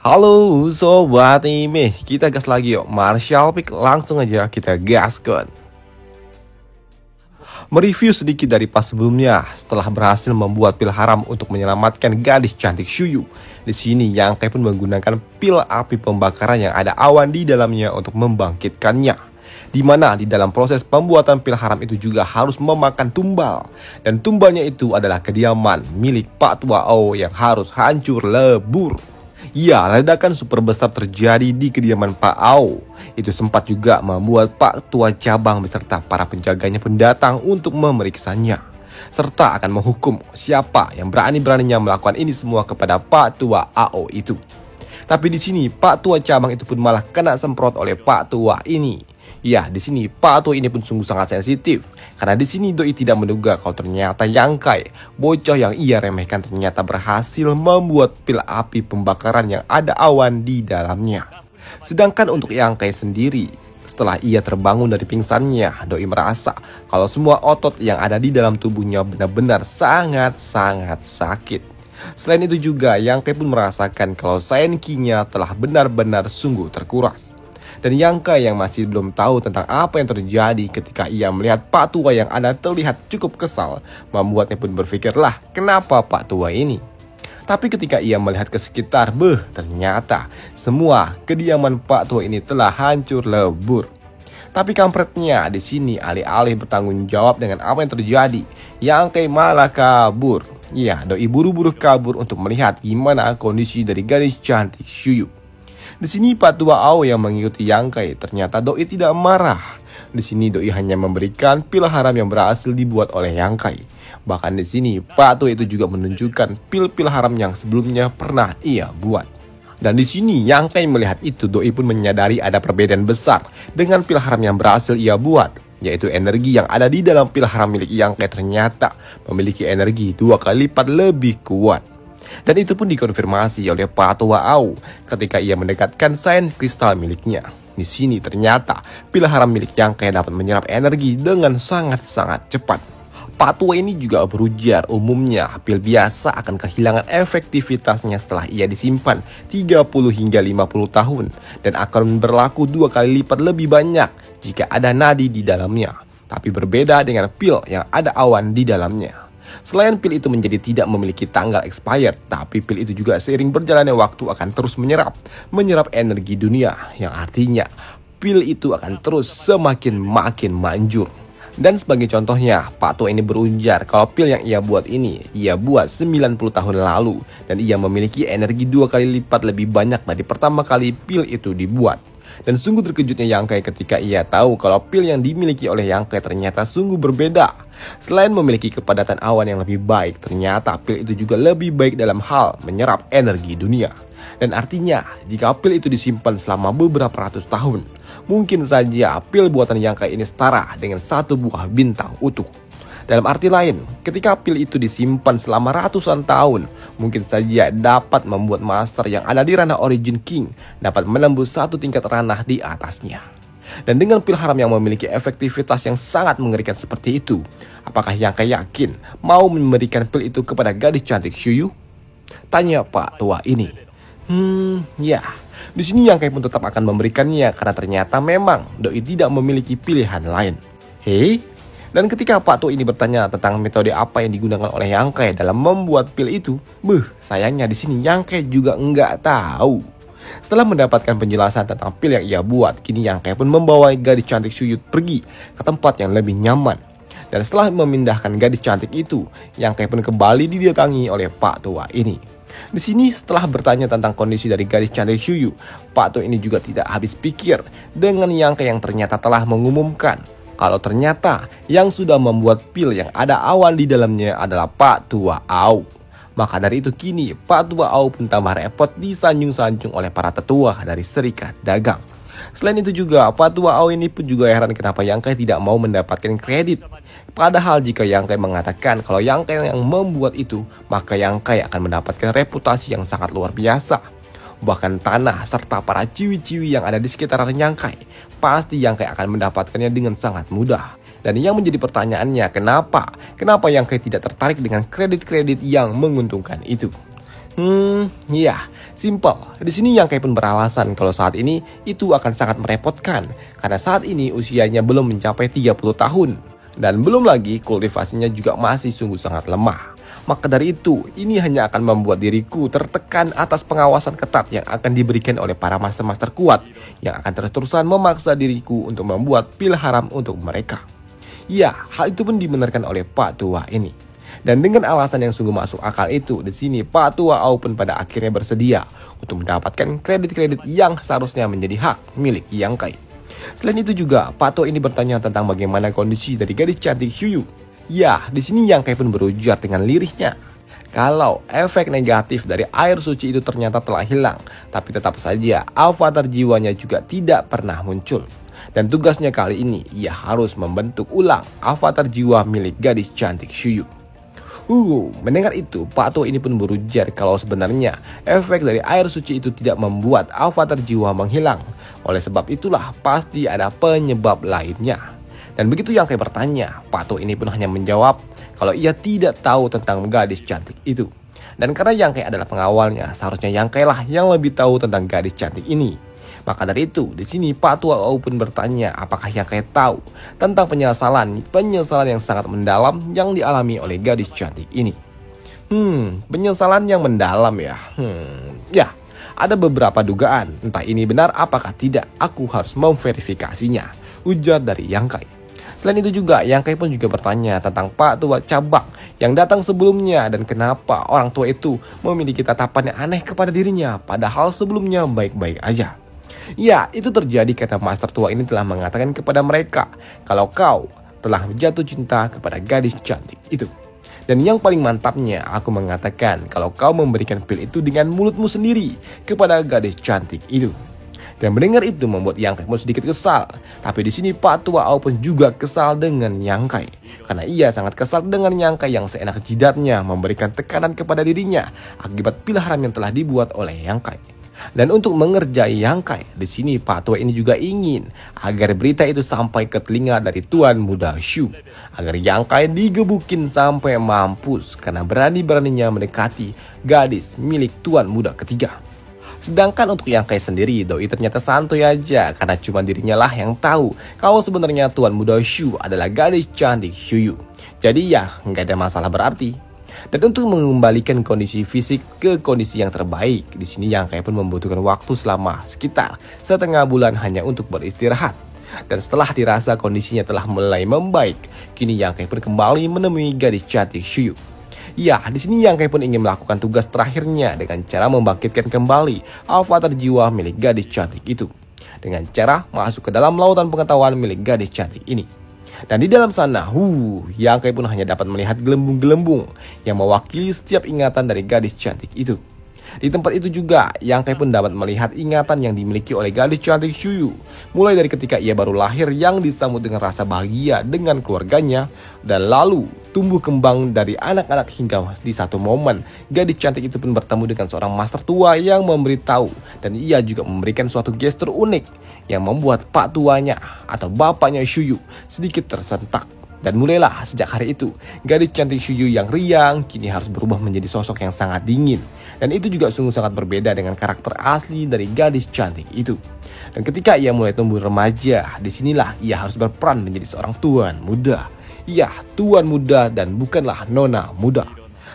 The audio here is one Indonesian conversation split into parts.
Halo Sobat Ime, kita gas lagi yuk. Martial Pick, langsung aja kita gaskan. Mereview sedikit dari pas sebelumnya. Setelah berhasil membuat pil haram untuk menyelamatkan gadis cantik Shuyu, di sini Yang Kai pun menggunakan pil api pembakaran yang ada awan di dalamnya untuk membangkitkannya. Di mana di dalam proses pembuatan pil haram itu juga harus memakan tumbal. Dan tumbalnya itu adalah kediaman milik Pak Tua Ao yang harus hancur lebur. Ya, ledakan super besar terjadi di kediaman Pak Ao. Itu sempat juga membuat Pak Tua Cabang beserta para penjaganya pun datang untuk memeriksanya, serta akan menghukum siapa yang berani-beraninya melakukan ini semua kepada Pak Tua Ao itu. Tapi di sini Pak Tua Cabang itu pun malah kena semprot oleh Pak Tua ini. Ya, di sini Pak Tua ini pun sungguh sangat sensitif, karena di sini Doi tidak menduga kalau ternyata Yang Kai, bocah yang ia remehkan, ternyata berhasil membuat pil api pembakaran yang ada awan di dalamnya. Sedangkan untuk Yang Kai sendiri, setelah ia terbangun dari pingsannya, Doi merasa kalau semua otot yang ada di dalam tubuhnya benar-benar sangat-sangat sakit. Selain itu juga Yang Kai pun merasakan kalau Saenki-nya telah benar-benar sungguh terkuras. Dan Yang Kai yang masih belum tahu tentang apa yang terjadi ketika ia melihat Pak Tua yang ada terlihat cukup kesal, membuatnya pun berpikirlah kenapa Pak Tua ini. Tapi ketika ia melihat ke sekitar, ternyata semua kediaman Pak Tua ini telah hancur lebur. Tapi kampretnya di sini alih-alih bertanggung jawab dengan apa yang terjadi, Yang Kai malah kabur. Ya, Doi buru-buru kabur untuk melihat gimana kondisi dari gadis cantik Shuyu. Di sini Pak Tua Ao yang mengikuti Yang Kai, ternyata Doi tidak marah. Di sini Doi hanya memberikan pil haram yang berhasil dibuat oleh Yang Kai. Bahkan di sini Pak Tua itu juga menunjukkan pil-pil haram yang sebelumnya pernah ia buat. Dan di sini Yang Kai melihat itu, Doi pun menyadari ada perbedaan besar dengan pil haram yang berhasil ia buat, yaitu energi yang ada di dalam pil haram milik Yang Kai ternyata memiliki energi 2 kali lipat lebih kuat. Dan itu pun dikonfirmasi oleh Pak Tua Ao ketika ia mendekatkan sains kristal miliknya. Di sini ternyata pil haram milik Yang Kai dapat menyerap energi dengan sangat-sangat cepat. Pak Tua ini juga berujar umumnya pil biasa akan kehilangan efektivitasnya setelah ia disimpan 30 hingga 50 tahun dan akan berlaku 2 kali lipat lebih banyak jika ada nadi di dalamnya. Tapi berbeda dengan pil yang ada awan di dalamnya. Selain pil itu menjadi tidak memiliki tanggal expired, tapi pil itu juga seiring berjalannya waktu akan terus menyerap energi dunia, yang artinya pil itu akan terus semakin manjur. Dan sebagai contohnya, Pak Tua ini berujar kalau pil yang ia buat ini, ia buat 90 tahun lalu, dan ia memiliki energi 2 kali lipat lebih banyak dari pertama kali pil itu dibuat. Dan sungguh terkejutnya Yang Kai ketika ia tahu kalau pil yang dimiliki oleh Yang Kai ternyata sungguh berbeda. Selain memiliki kepadatan awan yang lebih baik, ternyata pil itu juga lebih baik dalam hal menyerap energi dunia. Dan artinya, jika pil itu disimpan selama beberapa ratus tahun, mungkin saja pil buatan Yang Kai ini setara dengan 1 buah bintang utuh. Dalam arti lain, ketika pil itu disimpan selama ratusan tahun, mungkin saja dapat membuat master yang ada di ranah Origin King dapat menembus 1 tingkat ranah di atasnya. Dan dengan pil haram yang memiliki efektivitas yang sangat mengerikan seperti itu, apakah Yang Kai yakin mau memberikan pil itu kepada gadis cantik Shuyu? Tanya Pak Tua ini. Ya, di sini Yang Kai pun tetap akan memberikannya karena ternyata memang Doi tidak memiliki pilihan lain. Dan ketika Pak Tua ini bertanya tentang metode apa yang digunakan oleh Yang Kai dalam membuat pil itu, sayangnya di sini Yang Kai juga nggak tahu. Setelah mendapatkan penjelasan tentang pil yang ia buat, kini Yang Kai pun membawa gadis cantik Shuyu pergi ke tempat yang lebih nyaman. Dan setelah memindahkan gadis cantik itu, Yang Kai pun kembali didatangi oleh Pak Tua ini. Di sini setelah bertanya tentang kondisi dari gadis cantik Shuyu, Pak Tua ini juga tidak habis pikir dengan Yang Kai yang ternyata telah mengumumkan kalau ternyata yang sudah membuat pil yang ada awan di dalamnya adalah Pak Tua Ao. Maka dari itu kini Pak Tua Ao pun tambah repot disanjung-sanjung oleh para tetua dari Serikat Dagang. Selain itu juga Pak Tua Ao ini pun juga heran kenapa Yang Kai tidak mau mendapatkan kredit. Padahal jika Yang Kai mengatakan kalau Yang Kai yang membuat itu, maka Yang Kai akan mendapatkan reputasi yang sangat luar biasa. Bahkan tanah serta para ciwi-ciwi yang ada di sekitaran Yang Kai, pasti Yang Kai akan mendapatkannya dengan sangat mudah. Dan yang menjadi pertanyaannya, kenapa Yang Kai tidak tertarik dengan kredit-kredit yang menguntungkan itu? Ya, simple. Di sini Yang Kai pun beralasan kalau saat ini itu akan sangat merepotkan karena saat ini usianya belum mencapai 30 tahun dan belum lagi kultivasinya juga masih sungguh sangat lemah. Maka dari itu, ini hanya akan membuat diriku tertekan atas pengawasan ketat yang akan diberikan oleh para master-master kuat yang akan terus-terusan memaksa diriku untuk membuat pil haram untuk mereka. Ya, hal itu pun dibenarkan oleh Pak Tua ini. Dan dengan alasan yang sungguh masuk akal itu, di sini Pak Tua Au pun pada akhirnya bersedia untuk mendapatkan kredit-kredit yang seharusnya menjadi hak milik Yang Kai. Selain itu juga, Pak Tua ini bertanya tentang bagaimana kondisi dari gadis cantik Xiuyu. Ya, di sini Yang Kai pun berujar dengan lirihnya kalau efek negatif dari air suci itu ternyata telah hilang, tapi tetap saja avatar jiwanya juga tidak pernah muncul. Dan tugasnya kali ini, ia harus membentuk ulang avatar jiwa milik gadis cantik Xiuyu. Mendengar itu, Pak Tua ini pun berujar kalau sebenarnya efek dari air suci itu tidak membuat avatar jiwa menghilang. Oleh sebab itulah pasti ada penyebab lainnya. Dan begitu Yang Kai bertanya, Pak Tua ini pun hanya menjawab kalau ia tidak tahu tentang gadis cantik itu. Dan karena Yang Kai adalah pengawalnya, seharusnya Yang Kai lah yang lebih tahu tentang gadis cantik ini. Maka dari itu, di sini Pak Tua Au pun bertanya apakah Yang Kai tahu tentang penyesalan yang sangat mendalam yang dialami oleh gadis cantik ini. Penyesalan yang mendalam ya. Ya, ada beberapa dugaan, entah ini benar apakah tidak, aku harus memverifikasinya, ujar dari Yang Kai. Selain itu juga, Yang Kai pun juga bertanya tentang Pak Tua cabang yang datang sebelumnya dan kenapa orang tua itu memiliki tatapan yang aneh kepada dirinya padahal sebelumnya baik-baik aja. Ya, itu terjadi karena Master Tua ini telah mengatakan kepada mereka kalau kau telah jatuh cinta kepada gadis cantik itu. Dan yang paling mantapnya, aku mengatakan kalau kau memberikan pil itu dengan mulutmu sendiri kepada gadis cantik itu. Dan mendengar itu membuat Yang Kai pun sedikit kesal. Tapi di sini Pak Tua Au pun juga kesal dengan Yang Kai. Karena ia sangat kesal dengan Yang Kai yang seenak jidatnya memberikan tekanan kepada dirinya akibat pil haram yang telah dibuat oleh Yang Kai. Dan untuk mengerjai Yang Kai, di sini Pak Tua ini juga ingin agar berita itu sampai ke telinga dari Tuan Muda Shu, agar Yang Kai digebukin sampai mampus karena berani-beraninya mendekati gadis milik Tuan Muda ketiga. Sedangkan untuk Yang Kai sendiri, doi ternyata santuy aja karena cuma dirinya lah yang tahu kalau sebenarnya Tuan Muda Shu adalah gadis cantik Xiuyu. Jadi ya nggak ada masalah berarti. Dan untuk mengembalikan kondisi fisik ke kondisi yang terbaik, di sini Yang Kai pun membutuhkan waktu selama sekitar setengah bulan hanya untuk beristirahat. Dan setelah dirasa kondisinya telah mulai membaik, kini Yang Kai pun kembali menemui gadis cantik Xiuyu. Ya, di sini Yang Kai pun ingin melakukan tugas terakhirnya dengan cara membangkitkan kembali avatar jiwa milik gadis cantik itu, dengan cara masuk ke dalam lautan pengetahuan milik gadis cantik ini. Dan di dalam sana, Yang Kai pun hanya dapat melihat gelembung-gelembung yang mewakili setiap ingatan dari gadis cantik itu. Di tempat itu juga, Yang Kai pun dapat melihat ingatan yang dimiliki oleh gadis cantik Xiuyu. Mulai dari ketika ia baru lahir yang disambut dengan rasa bahagia dengan keluarganya, dan lalu tumbuh kembang dari anak-anak hingga di satu momen, gadis cantik itu pun bertemu dengan seorang master tua yang memberitahu, dan ia juga memberikan suatu gestur unik yang membuat Pak Tuanya atau bapaknya Xiuyu sedikit tersentak. Dan mulailah sejak hari itu, gadis cantik Xiuyu yang riang kini harus berubah menjadi sosok yang sangat dingin. Dan itu juga sungguh sangat berbeda dengan karakter asli dari gadis cantik itu. Dan ketika ia mulai tumbuh remaja, disinilah ia harus berperan menjadi seorang tuan muda. Iya, tuan muda dan bukanlah nona muda.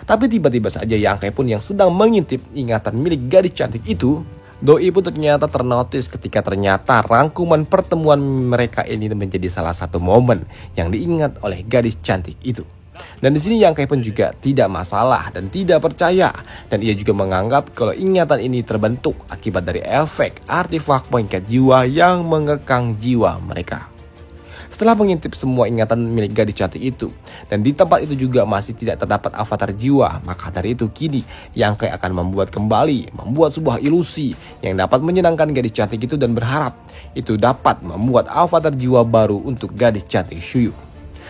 Tapi tiba-tiba saja Yang Kai pun yang sedang mengintip ingatan milik gadis cantik itu, doi pun ternyata ternotis ketika ternyata rangkuman pertemuan mereka ini menjadi salah satu momen yang diingat oleh gadis cantik itu. Dan di sini Yang Kai pun juga tidak masalah dan tidak percaya, dan ia juga menganggap kalau ingatan ini terbentuk akibat dari efek artefak pengikat jiwa yang mengekang jiwa mereka. Setelah mengintip semua ingatan milik gadis cantik itu, dan di tempat itu juga masih tidak terdapat avatar jiwa, maka dari itu kini Yang Kai akan membuat sebuah ilusi yang dapat menyenangkan gadis cantik itu dan berharap itu dapat membuat avatar jiwa baru untuk gadis cantik Xiuyu.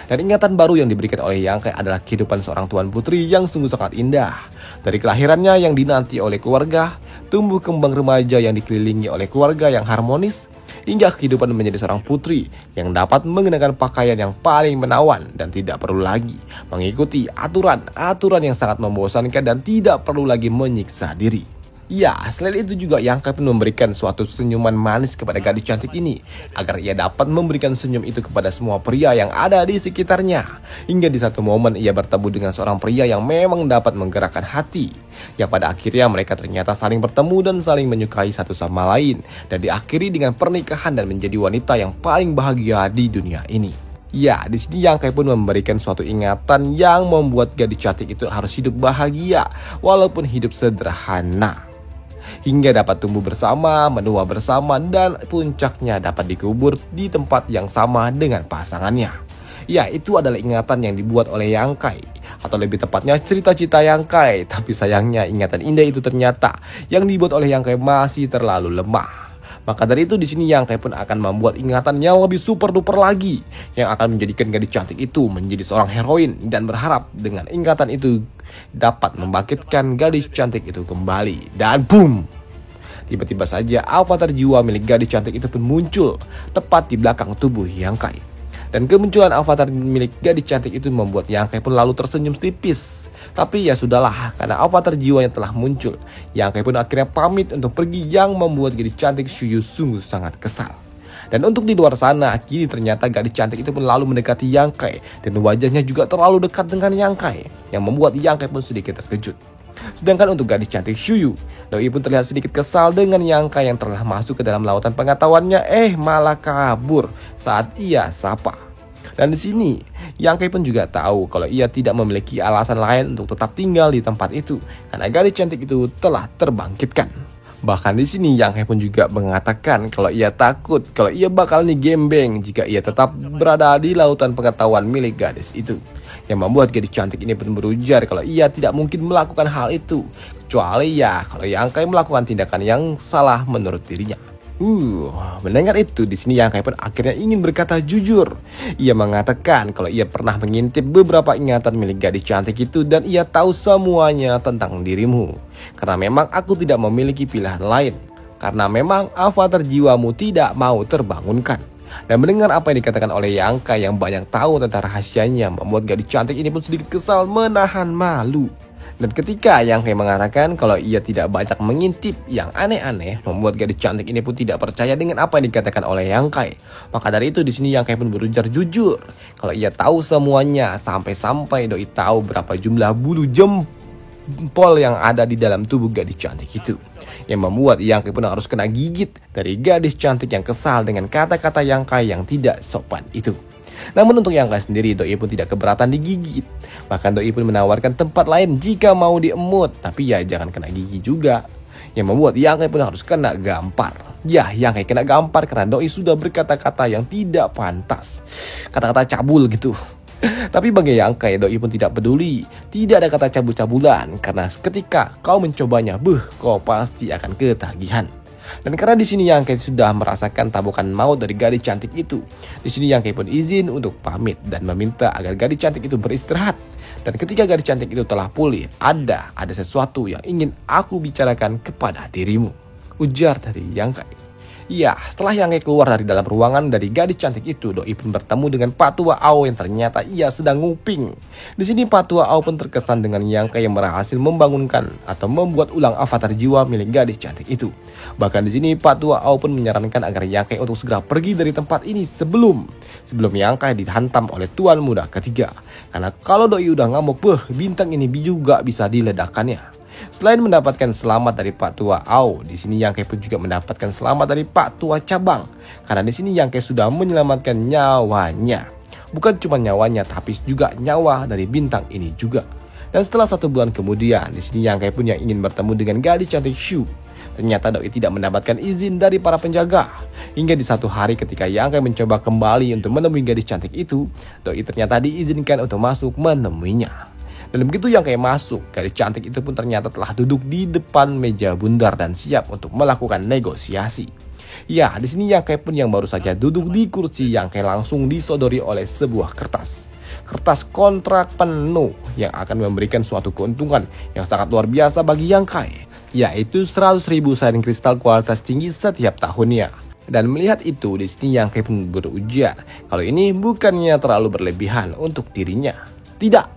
Dan ingatan baru yang diberikan oleh Yang Kai adalah kehidupan seorang tuan putri yang sungguh sangat indah. Dari kelahirannya yang dinanti oleh keluarga, tumbuh kembang remaja yang dikelilingi oleh keluarga yang harmonis, hingga kehidupan menjadi seorang putri yang dapat mengenakan pakaian yang paling menawan dan tidak perlu lagi mengikuti aturan-aturan yang sangat membosankan dan tidak perlu lagi menyiksa diri. Ya, selain itu juga Yang Kai pun memberikan suatu senyuman manis kepada gadis cantik ini agar ia dapat memberikan senyum itu kepada semua pria yang ada di sekitarnya. Hingga di satu momen ia bertemu dengan seorang pria yang memang dapat menggerakkan hati, yang pada akhirnya mereka ternyata saling bertemu dan saling menyukai satu sama lain, dan diakhiri dengan pernikahan dan menjadi wanita yang paling bahagia di dunia ini. Ya, di sini Yang Kai pun memberikan suatu ingatan yang membuat gadis cantik itu harus hidup bahagia walaupun hidup sederhana, hingga dapat tumbuh bersama, menua bersama, dan puncaknya dapat dikubur di tempat yang sama dengan pasangannya. Ya, itu adalah ingatan yang dibuat oleh Yang Kai, atau lebih tepatnya cerita-cerita Yang Kai. Tapi sayangnya ingatan indah itu ternyata yang dibuat oleh Yang Kai masih terlalu lemah. Maka dari itu di sini Yang Kai pun akan membuat ingatan yang lebih super duper lagi, yang akan menjadikan gadis cantik itu menjadi seorang heroin, dan berharap dengan ingatan itu dapat membangkitkan gadis cantik itu kembali. Dan boom, tiba-tiba saja avatar jiwa milik gadis cantik itu pun muncul tepat di belakang tubuh Yang Kai. Dan kemunculan avatar milik gadis cantik itu membuat Yang Kai pun lalu tersenyum tipis. Tapi ya sudahlah, karena avatar jiwa yang telah muncul, Yang Kai pun akhirnya pamit untuk pergi, yang membuat gadis cantik Shuyu sungguh sangat kesal. Dan untuk di luar sana, kini ternyata gadis cantik itu pun lalu mendekati Yang Kai, dan wajahnya juga terlalu dekat dengan Yang Kai, yang membuat Yang Kai pun sedikit terkejut. Sedangkan untuk gadis cantik Shuyu, doi pun terlihat sedikit kesal dengan Yang Kai yang telah masuk ke dalam lautan pengetahuannya, malah kabur saat ia sapa. Dan di sini Yang Kai pun juga tahu kalau ia tidak memiliki alasan lain untuk tetap tinggal di tempat itu, karena gadis cantik itu telah terbangkitkan. Bahkan di sini Yang Kai pun juga mengatakan kalau ia takut kalau ia bakal digembeng jika ia tetap berada di lautan pengetahuan milik gadis itu, yang membuat gadis cantik ini pun berujar kalau ia tidak mungkin melakukan hal itu, kecuali ya kalau Yang Kai melakukan tindakan yang salah menurut dirinya. Mendengar itu, di sini Yang Kai pun akhirnya ingin berkata jujur. Ia mengatakan kalau ia pernah mengintip beberapa ingatan milik gadis cantik itu, dan ia tahu semuanya tentang dirimu. Karena memang aku tidak memiliki pilihan lain, karena memang avatar jiwamu tidak mau terbangunkan. Dan mendengar apa yang dikatakan oleh Yang Kai yang banyak tahu tentang rahasianya, membuat gadis cantik ini pun sedikit kesal menahan malu. Dan ketika Yang Kai mengatakan kalau ia tidak banyak mengintip yang aneh-aneh, membuat gadis cantik ini pun tidak percaya dengan apa yang dikatakan oleh Yang Kai. Maka dari itu di sini Yang Kai pun berujar jujur kalau ia tahu semuanya, sampai-sampai doi tahu berapa jumlah bulu jempol yang ada di dalam tubuh gadis cantik itu, yang membuat Yang Kai pun harus kena gigit dari gadis cantik yang kesal dengan kata-kata Yang Kai yang tidak sopan itu. Namun untuk Yang Kai sendiri, doi pun tidak keberatan digigit. Bahkan doi pun menawarkan tempat lain jika mau diemut, tapi ya jangan kena gigi juga, yang membuat Yang Kai pun harus kena gampar. Ya, Yang Kai kena gampar karena doi sudah berkata-kata yang tidak pantas, kata-kata cabul gitu. Tapi bagi Yang Kai, doi pun tidak peduli. Tidak ada kata cabul-cabulan, karena ketika kau mencobanya, kau pasti akan ketagihan. Dan karena di sini Yang Kai sudah merasakan tabukan maut dari gadis cantik itu, di sini Yang Kai pun izin untuk pamit dan meminta agar gadis cantik itu beristirahat. Dan ketika gadis cantik itu telah pulih, ada sesuatu yang ingin aku bicarakan kepada dirimu, ujar dari Yang Kai. Ya, setelah Yang Kai keluar dari dalam ruangan dari gadis cantik itu, doi pun bertemu dengan Pak Tua Ao yang ternyata ia sedang nguping. Di sini Pak Tua Ao pun terkesan dengan Yang Kai yang berhasil membangunkan atau membuat ulang avatar jiwa milik gadis cantik itu. Bahkan di sini Pak Tua Ao pun menyarankan agar Yang Kai untuk segera pergi dari tempat ini sebelum Yang Kai dihantam oleh tuan muda ketiga. Karena kalau doi udah ngamuk, bintang ini juga bisa diledakkannya. Selain mendapatkan selamat dari Pak Tua Ao, di sini Yang Kai pun juga mendapatkan selamat dari Pak Tua Cabang. Karena di sini Yang Kai sudah menyelamatkan nyawanya. Bukan cuma nyawanya, tapi juga nyawa dari bintang ini juga. Dan setelah 1 bulan kemudian, di sini Yang Kai pun yang ingin bertemu dengan gadis cantik Shu. Ternyata doi tidak mendapatkan izin dari para penjaga. Hingga di satu hari ketika Yang Kai mencoba kembali untuk menemui gadis cantik itu, doi ternyata diizinkan untuk masuk menemuinya. Dan begitu Yang Kai masuk, gadis cantik itu pun ternyata telah duduk di depan meja bundar dan siap untuk melakukan negosiasi. Ya, di sini Yang Kai pun yang baru saja duduk di kursi, Yang Kai langsung disodori oleh sebuah kertas kontrak penuh yang akan memberikan suatu keuntungan yang sangat luar biasa bagi Yang Kai, yaitu 100.000 saring kristal kualitas tinggi setiap tahunnya. Dan melihat itu, di sini Yang Kai pun berujar kalau ini bukannya terlalu berlebihan untuk dirinya. Tidak,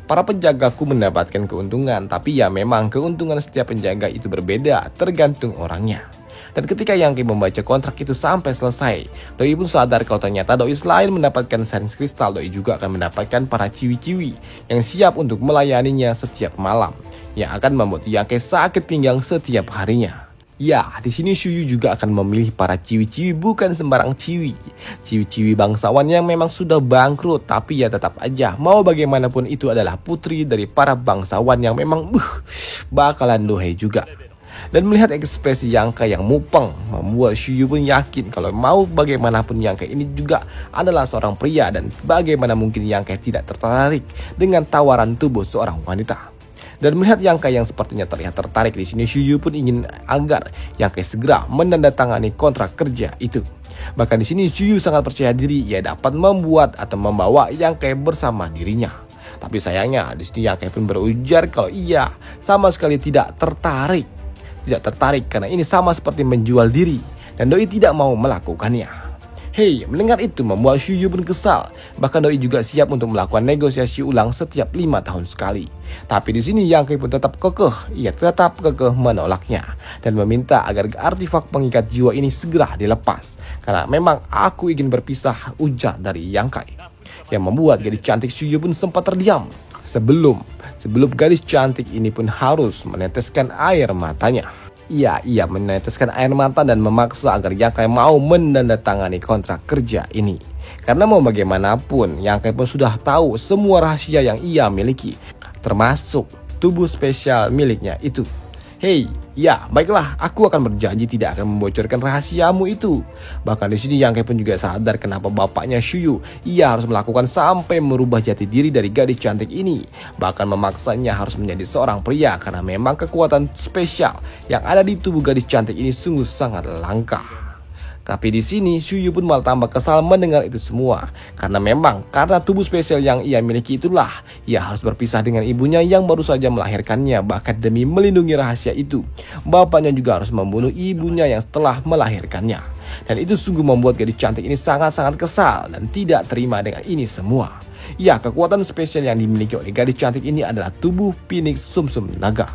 para penjagaku mendapatkan keuntungan, tapi ya memang keuntungan setiap penjaga itu berbeda tergantung orangnya. Dan ketika Yang Kai membaca kontrak itu sampai selesai, Doi pun sadar kalau ternyata Doi selain mendapatkan Sharings Crystal, Doi juga akan mendapatkan para ciwi-ciwi yang siap untuk melayaninya setiap malam, yang akan membuat Yang Kai sakit pinggang setiap harinya. Ya, di sini Shuyu juga akan memilih para ciwi-ciwi bukan sembarang ciwi. Ciwi-ciwi bangsawan yang memang sudah bangkrut, tapi ya tetap aja mau bagaimanapun itu adalah putri dari para bangsawan yang memang bakalan dohai juga. Dan melihat ekspresi Yang Kai yang mupeng membuat Shuyu pun yakin kalau mau bagaimanapun Yang Kai ini juga adalah seorang pria, dan bagaimana mungkin Yang Kai tidak tertarik dengan tawaran tubuh seorang wanita. Dan melihat Yang Kai yang sepertinya terlihat tertarik di sini, Shuyu pun ingin agar Yang Kai segera menandatangani kontrak kerja itu. Bahkan di sini Shuyu sangat percaya diri ia dapat membuat atau membawa Yang Kai bersama dirinya. Tapi sayangnya di sini Yang Kai pun berujar kalau ia sama sekali tidak tertarik. Tidak tertarik karena ini sama seperti menjual diri, dan Doi tidak mau melakukannya. Hei, mendengar itu membuat Shuyu pun kesal. Bahkan Doi juga siap untuk melakukan negosiasi ulang setiap 5 tahun sekali. Tapi di sini Yang Kai pun tetap kekeh. Ia tetap kekeh menolaknya dan meminta agar artefak pengikat jiwa ini segera dilepas. Karena memang aku ingin berpisah, ujar dari Yang Kai. Yang membuat gadis cantik Shuyu pun sempat terdiam. Sebelum gadis cantik ini pun harus meneteskan air matanya. Ia meneteskan air mata dan memaksa agar Yang Kai mau menandatangani kontrak kerja ini. Karena mau bagaimanapun Yang Kai pun sudah tahu semua rahasia yang ia miliki, termasuk tubuh spesial miliknya itu. Hei, ya baiklah, aku akan berjanji tidak akan membocorkan rahasiamu itu. Bahkan di sini Yang Kai pun juga sadar kenapa bapaknya Shuyu ia harus melakukan sampai merubah jati diri dari gadis cantik ini. Bahkan memaksanya harus menjadi seorang pria karena memang kekuatan spesial yang ada di tubuh gadis cantik ini sungguh sangat langka. Tapi di sini Shuyu pun malah tambah kesal mendengar itu semua. Karena memang karena tubuh spesial yang ia miliki itulah ia harus berpisah dengan ibunya yang baru saja melahirkannya. Bahkan demi melindungi rahasia itu, bapaknya juga harus membunuh ibunya yang telah melahirkannya. Dan itu sungguh membuat gadis cantik ini sangat-sangat kesal dan tidak terima dengan ini semua. Ya, kekuatan spesial yang dimiliki oleh gadis cantik ini adalah tubuh Phoenix Sumsum Naga.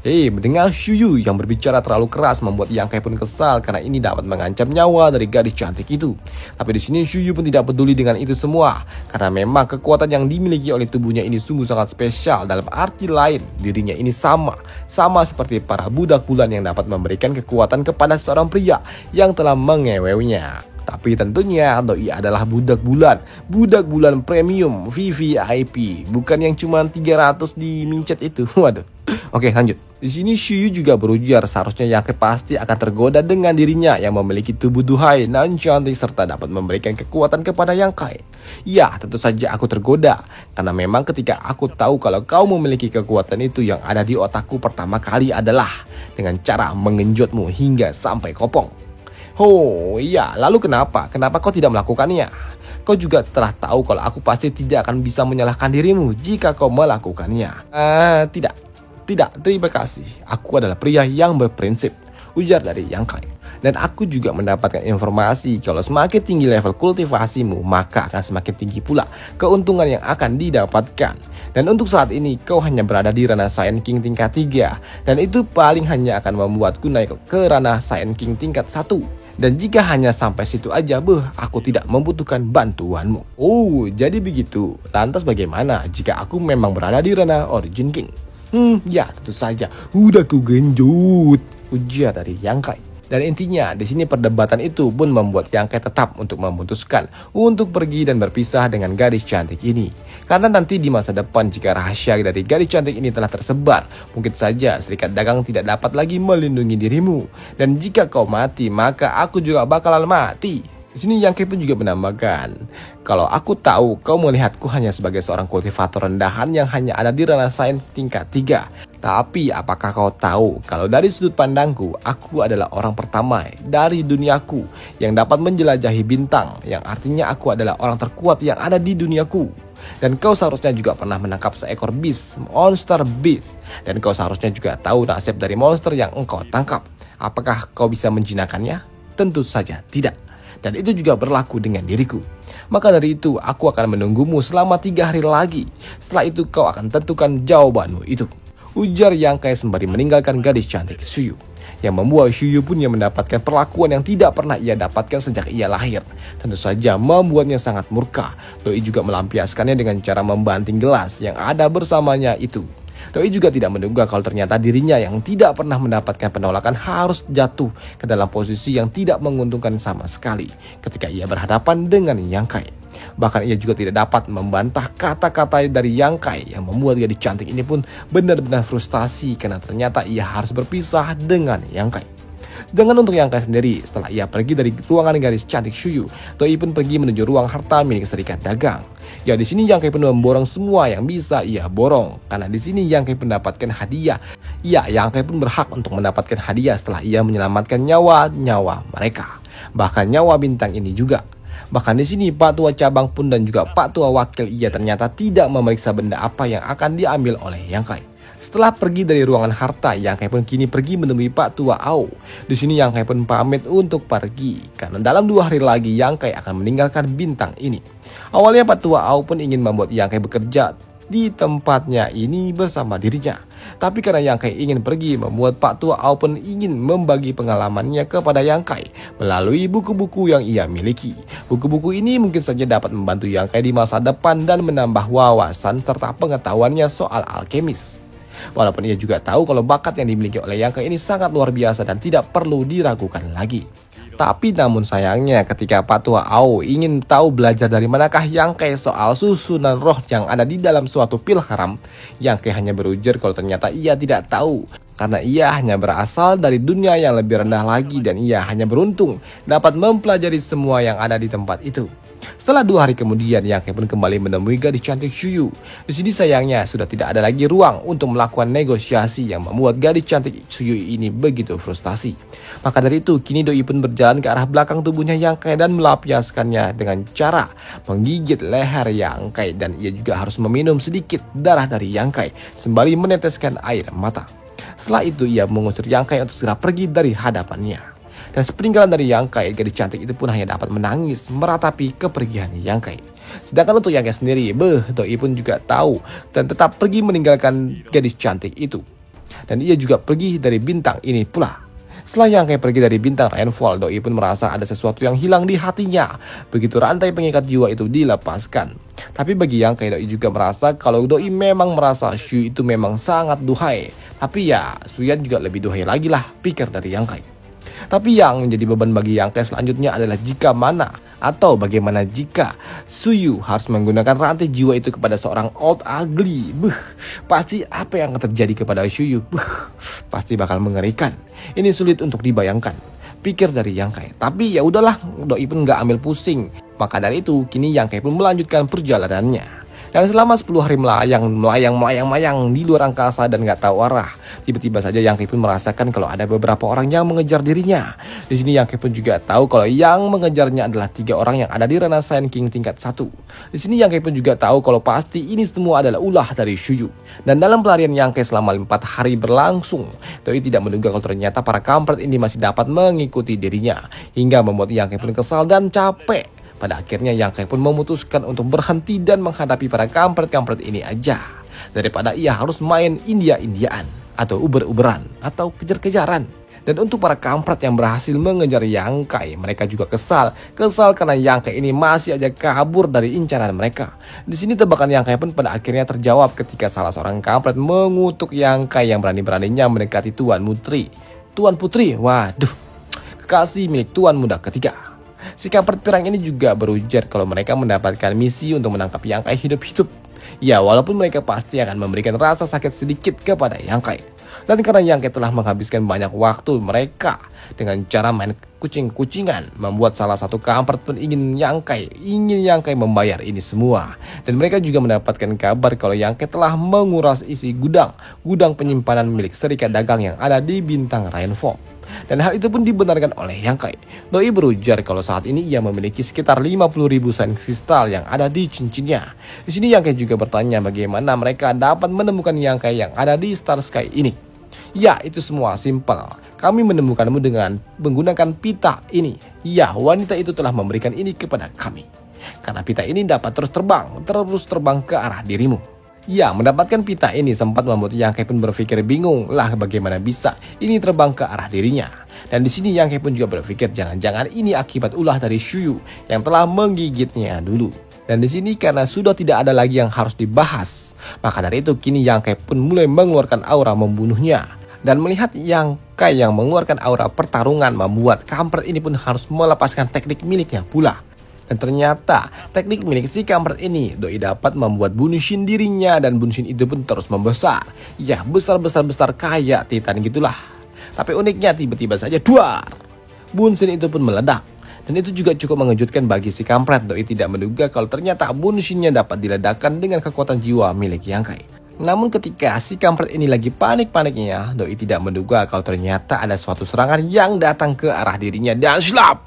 Mendengar Shuyu yang berbicara terlalu keras membuat Yang Kai pun kesal karena ini dapat mengancam nyawa dari gadis cantik itu. Tapi di sini Shuyu pun tidak peduli dengan itu semua karena memang kekuatan yang dimiliki oleh tubuhnya ini sungguh sangat spesial. Dalam arti lain, dirinya ini sama seperti para budak bulan yang dapat memberikan kekuatan kepada seorang pria yang telah mengewewnya. Tapi tentunya Doi adalah budak bulan premium VVIP, bukan yang cuma 300 di micet itu. Waduh. Oke, lanjut. Di sini Shuyu juga berujar seharusnya Yang Kai pasti akan tergoda dengan dirinya yang memiliki tubuh duhai nan cantik serta dapat memberikan kekuatan kepada Yang Kai. Ya, tentu saja aku tergoda karena memang ketika aku tahu kalau kau memiliki kekuatan itu, yang ada di otakku pertama kali adalah dengan cara mengenjotmu hingga sampai kopong. Oh iya, lalu kenapa? Kenapa kau tidak melakukannya? Kau juga telah tahu kalau aku pasti tidak akan bisa menyalahkan dirimu jika kau melakukannya. Tidak, terima kasih. Aku adalah pria yang berprinsip, ujar dari Yang Kai. Dan aku juga mendapatkan informasi kalau semakin tinggi level kultivasimu, maka akan semakin tinggi pula keuntungan yang akan didapatkan. Dan untuk saat ini kau hanya berada di ranah Saiyan King tingkat 3, dan itu paling hanya akan membuatku naik ke ranah Saiyan King tingkat 1. Dan jika hanya sampai situ aja, aku tidak membutuhkan bantuanmu. Oh, jadi begitu. Lantas bagaimana jika aku memang berada di ranah Origin King? Ya tentu saja, udah ku genjot, ujar dari Yang Kai. Dan intinya di sini perdebatan itu pun membuat Yang Kai tetap untuk memutuskan untuk pergi dan berpisah dengan gadis cantik ini. Karena nanti di masa depan jika rahasia dari gadis cantik ini telah tersebar, mungkin saja serikat dagang tidak dapat lagi melindungi dirimu. Dan jika kau mati, maka aku juga bakalan mati. Di sini Yang Kai pun juga menambahkan, kalau aku tahu kau melihatku hanya sebagai seorang kultivator rendahan yang hanya ada di ranah Saiyan tingkat 3. Tapi apakah kau tahu kalau dari sudut pandangku, aku adalah orang pertama dari duniaku yang dapat menjelajahi bintang, yang artinya aku adalah orang terkuat yang ada di duniaku. Dan kau seharusnya juga pernah menangkap seekor beast, monster beast. Dan kau seharusnya juga tahu nasib dari monster yang engkau tangkap. Apakah kau bisa menjinakkannya? Tentu saja tidak. Dan itu juga berlaku dengan diriku. Maka dari itu, aku akan menunggumu selama 3 hari lagi. Setelah itu kau akan tentukan jawabanmu itu. Ujar Yang Kai sembari meninggalkan gadis cantik Suyu. Yang membuat Suyu pun yang mendapatkan perlakuan yang tidak pernah ia dapatkan sejak ia lahir. Tentu saja membuatnya sangat murka. Doi juga melampiaskannya dengan cara membanting gelas yang ada bersamanya itu. Doi juga tidak menduga kalau ternyata dirinya yang tidak pernah mendapatkan penolakan harus jatuh ke dalam posisi yang tidak menguntungkan sama sekali ketika ia berhadapan dengan Yang Kai. Bahkan ia juga tidak dapat membantah kata-kata dari Yang Kai yang membuat gadis cantik ini pun benar-benar frustasi karena ternyata ia harus berpisah dengan Yang Kai. Sedangkan untuk Yang Kai sendiri, setelah ia pergi dari ruangan gadis cantik Suyu, Doi pun pergi menuju ruang harta milik serikat dagang. Ya, di sini Yang Kai pun memborong semua yang bisa ia borong, karena di sini Yang Kai pun mendapatkan hadiah. Ya, Yang Kai pun berhak untuk mendapatkan hadiah setelah ia menyelamatkan nyawa-nyawa mereka, bahkan nyawa bintang ini juga. Bahkan di sini Pak Tua cabang pun dan juga Pak Tua wakil ia ternyata tidak memeriksa benda apa yang akan diambil oleh Yang Kai. Setelah pergi dari ruangan harta, Yang Kai pun kini pergi menemui Pak Tua Ao. Di sini Yang Kai pun pamit untuk pergi karena dalam 2 hari lagi Yang Kai akan meninggalkan bintang ini. Awalnya Pak Tua Ao pun ingin membuat Yang Kai bekerja di tempatnya ini bersama dirinya. Tapi karena Yang Kai ingin pergi, membuat Pak Tua Ao pun ingin membagi pengalamannya kepada Yang Kai melalui buku-buku yang ia miliki. Buku-buku ini mungkin saja dapat membantu Yang Kai di masa depan dan menambah wawasan serta pengetahuannya soal alkemis. Walaupun ia juga tahu kalau bakat yang dimiliki oleh Yang Kai ini sangat luar biasa dan tidak perlu diragukan lagi. Tapi namun sayangnya ketika Pak Tua Ao ingin tahu belajar dari manakah Yang Kai soal susunan roh yang ada di dalam suatu pil haram, Yang Kai hanya berujar kalau ternyata ia tidak tahu. Karena ia hanya berasal dari dunia yang lebih rendah lagi dan ia hanya beruntung dapat mempelajari semua yang ada di tempat itu. Setelah 2 hari kemudian, Yang Kai pun kembali menemui gadis cantik Suyu. Di sini sayangnya sudah tidak ada lagi ruang untuk melakukan negosiasi yang membuat gadis cantik Suyu ini begitu frustasi. Maka dari itu, kini Doi pun berjalan ke arah belakang tubuhnya Yang Kai dan melampiaskannya dengan cara menggigit leher Yang Kai, dan ia juga harus meminum sedikit darah dari Yang Kai sembari meneteskan air mata. Setelah itu ia mengusir Yang Kai untuk segera pergi dari hadapannya. Dan sepeninggalan dari Yang Kai, gadis cantik itu pun hanya dapat menangis meratapi kepergian Yang Kai. Sedangkan untuk Yang Kai sendiri, Doi pun juga tahu dan tetap pergi meninggalkan gadis cantik itu. Dan ia juga pergi dari bintang ini pula. Setelah Yang Kai pergi dari bintang Rainfall, Doi pun merasa ada sesuatu yang hilang di hatinya begitu rantai pengikat jiwa itu dilepaskan. Tapi bagi Yang Kai, Doi juga merasa kalau Doi memang merasa Shu itu memang sangat duhai. Tapi ya, Suyan juga lebih duhai lagi lah, pikir dari Yang Kai. Tapi yang menjadi beban bagi Yang Kai selanjutnya adalah jika mana atau bagaimana jika Suyu harus menggunakan rantai jiwa itu kepada seorang old ugly. Pasti apa yang akan terjadi kepada Suyu? Pasti bakal mengerikan. Ini sulit untuk dibayangkan, pikir dari Yang Kai. Tapi ya udahlah, Doi pun nggak ambil pusing. Maka dari itu kini Yang Kai pun melanjutkan perjalanannya. Dan selama 10 hari melayang di luar angkasa dan gak tahu arah, tiba-tiba saja Yang Kai pun merasakan kalau ada beberapa orang yang mengejar dirinya. Di sini Yang Kai pun juga tahu kalau yang mengejarnya adalah 3 orang yang ada di Renaissance King tingkat 1. Di sini Yang Kai pun juga tahu kalau pasti ini semua adalah ulah dari Suyu. Dan dalam pelarian Yang Kai selama 4 hari berlangsung, Doi tidak menduga kalau ternyata para kampret ini masih dapat mengikuti dirinya, hingga membuat Yang Kai pun kesal dan capek. Pada akhirnya Yang Kai pun memutuskan untuk berhenti dan menghadapi para kampret-kampret ini aja, daripada ia harus main India-Indiaan atau uber-uberan atau kejar-kejaran. Dan untuk para kampret yang berhasil mengejar Yang Kai, mereka juga kesal karena Yang Kai ini masih aja kabur dari incaran mereka. Di sini tebakan Yang Kai pun pada akhirnya terjawab ketika salah seorang kampret mengutuk Yang Kai yang berani-beraninya mendekati Tuan Putri, waduh, kekasih milik Tuan Muda ketiga. Si kampret pirang ini juga berujar kalau mereka mendapatkan misi untuk menangkap Yang Kai hidup-hidup. Ya, walaupun mereka pasti akan memberikan rasa sakit sedikit kepada Yang Kai. Dan karena Yang Kai telah menghabiskan banyak waktu mereka dengan cara main kucing-kucingan, membuat salah satu kampret pun ingin Yang Kai membayar ini semua. Dan mereka juga mendapatkan kabar kalau Yang Kai telah menguras isi gudang penyimpanan milik serikat dagang yang ada di bintang Rainfall. Dan hal itu pun dibenarkan oleh Yang Kai. Doi berujar kalau saat ini ia memiliki sekitar 50.000 sains kristal yang ada di cincinnya. Di sini Yang Kai juga bertanya bagaimana mereka dapat menemukan Yang Kai yang ada di Star Sky ini. Ya, itu semua simpel. Kami menemukanmu dengan menggunakan pita ini. Ya, wanita itu telah memberikan ini kepada kami. Karena pita ini dapat terus terbang ke arah dirimu. Ya, mendapatkan pita ini sempat membuat Yang Kai pun berpikir bingung lah bagaimana bisa ini terbang ke arah dirinya. Dan di sini Yang Kai pun juga berpikir jangan-jangan ini akibat ulah dari Shuyu yang telah menggigitnya dulu. Dan di sini karena sudah tidak ada lagi yang harus dibahas, maka dari itu kini Yang Kai pun mulai mengeluarkan aura membunuhnya. Dan melihat Yang Kai yang mengeluarkan aura pertarungan membuat kampret ini pun harus melepaskan teknik miliknya pula. Dan ternyata teknik milik si kampret ini doi dapat membuat bunuhin dirinya dan bunuhin itu pun terus membesar. Ya, besar kayak Titan gitulah. Tapi uniknya tiba-tiba saja duar, bunuhin itu pun meledak. Dan itu juga cukup mengejutkan bagi si kampret. Doi tidak menduga kalau ternyata bunuhinnya dapat diledakkan dengan kekuatan jiwa milik Yang Kai. Namun ketika si kampret ini lagi panik-paniknya, doi tidak menduga kalau ternyata ada suatu serangan yang datang ke arah dirinya dan slap.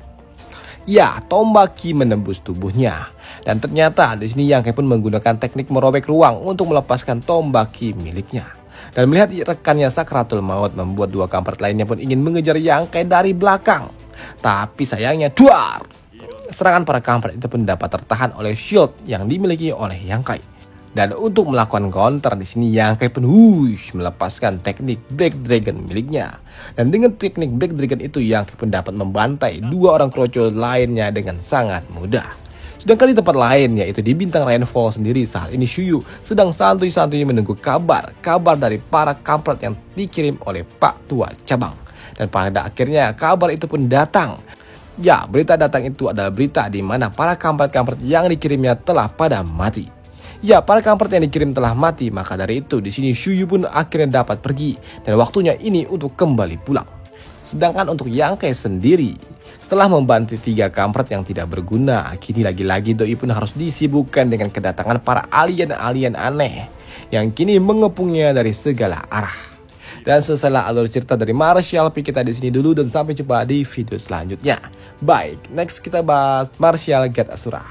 Ya, tombak ki menembus tubuhnya. Dan ternyata di sini Yang Kai pun menggunakan teknik merobek ruang untuk melepaskan tombak ki miliknya. Dan melihat rekannya Sakratul Maut membuat dua kampret lainnya pun ingin mengejar Yang Kai dari belakang. Tapi sayangnya duar, serangan para kampret itu pun dapat tertahan oleh shield yang dimiliki oleh Yang Kai. Dan untuk melakukan counter di sini Yang Kai pun melepaskan teknik Black Dragon miliknya. Dan dengan teknik Black Dragon itu Yang Kai pun dapat membantai dua orang kroco lainnya dengan sangat mudah. Sedangkan di tempat lain yaitu di bintang Rainfall sendiri saat ini Shuyu sedang santuy-santuy menunggu kabar dari para kampret yang dikirim oleh Pak Tua Cabang. Dan pada akhirnya kabar itu pun datang. Ya, berita datang itu adalah berita di mana para kampret-kampret yang dikirimnya telah pada mati. Ya, para kampret yang dikirim telah mati, maka dari itu di sini Shuyu pun akhirnya dapat pergi dan waktunya ini untuk kembali pulang. Sedangkan untuk Yang Kai sendiri, setelah membantu 3 kampret yang tidak berguna, kini lagi-lagi doi pun harus disibukkan dengan kedatangan para alien-alien aneh yang kini mengepungnya dari segala arah. Dan selesailah alur cerita dari Martial P kita di sini dulu dan sampai jumpa di video selanjutnya. Baik, next kita bahas Martial God Asura.